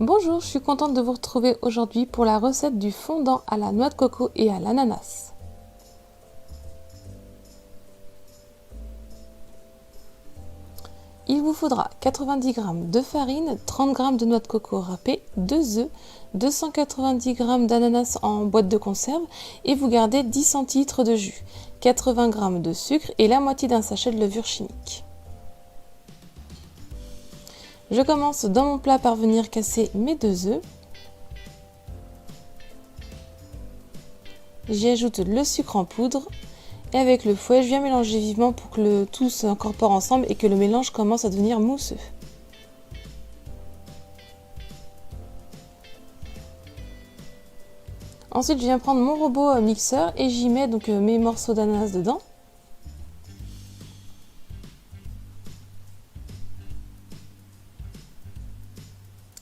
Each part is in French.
Bonjour, je suis contente de vous retrouver aujourd'hui pour la recette du fondant à la noix de coco et à l'ananas. Il vous faudra 90 g de farine, 30 g de noix de coco râpée, 2 œufs, 290 g d'ananas en boîte de conserve et vous gardez 10 centilitres de jus, 80 g de sucre et la moitié d'un sachet de levure chimique. Je commence dans mon plat par venir casser mes 2 œufs. J'y ajoute le sucre en poudre et avec le fouet, je viens mélanger vivement pour que le tout s'incorpore ensemble et que le mélange commence à devenir mousseux. Ensuite, je viens prendre mon robot mixeur et j'y mets donc mes morceaux d'ananas dedans.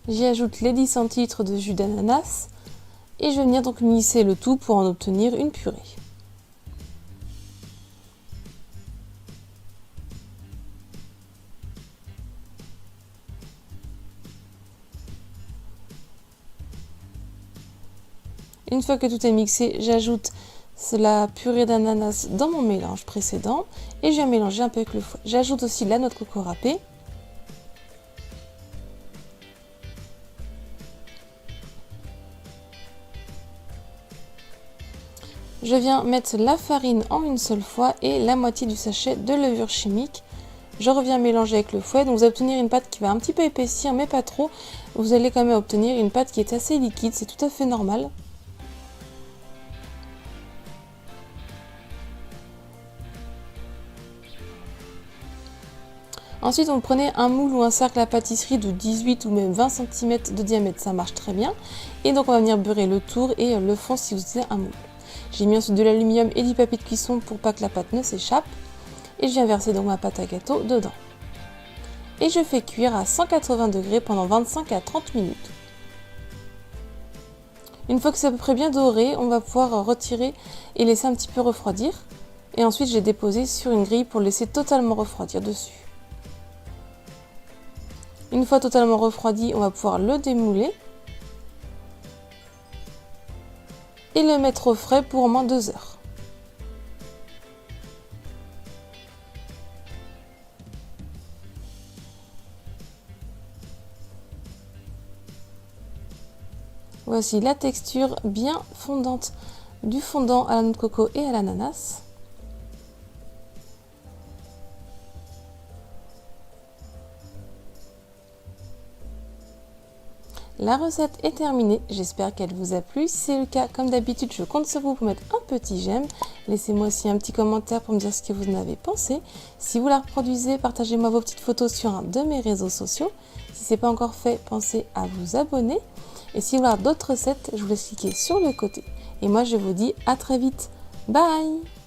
J'y ajoute les 10 centilitres de jus d'ananas et je vais venir donc mixer le tout pour en obtenir une purée. Une fois que tout est mixé, j'ajoute la purée d'ananas dans mon mélange précédent et je vais mélanger un peu avec le fouet. J'ajoute aussi la noix de coco râpée. Je viens mettre la farine en une seule fois et la moitié du sachet de levure chimique. Je reviens mélanger avec le fouet, donc vous allez obtenir une pâte qui va un petit peu épaissir mais pas trop. Vous allez quand même obtenir une pâte qui est assez liquide, c'est tout à fait normal. Ensuite, vous prenez un moule ou un cercle à pâtisserie de 18 ou même 20 cm de diamètre, ça marche très bien. Et donc on va venir beurrer le tour et le fond si vous utilisez un moule. J'ai mis ensuite de l'aluminium et du papier de cuisson pour pas que la pâte ne s'échappe. Et je viens verser donc ma pâte à gâteau dedans. Et je fais cuire à 180 degrés pendant 25 à 30 minutes. Une fois que c'est à peu près bien doré, on va pouvoir retirer et laisser un petit peu refroidir. Et ensuite, j'ai déposé sur une grille pour le laisser totalement refroidir dessus. Une fois totalement refroidi, on va pouvoir le démouler et le mettre au frais pour au moins 2 heures. Voici la texture bien fondante du fondant à la noix de coco et à l'ananas. La recette est terminée, j'espère qu'elle vous a plu. Si c'est le cas, comme d'habitude, je compte sur vous pour mettre un petit j'aime. Laissez-moi aussi un petit commentaire pour me dire ce que vous en avez pensé. Si vous la reproduisez, partagez-moi vos petites photos sur un de mes réseaux sociaux. Si ce n'est pas encore fait, pensez à vous abonner. Et si vous voulez d'autres recettes, je vous laisse cliquer sur le côté. Et moi, je vous dis à très vite. Bye!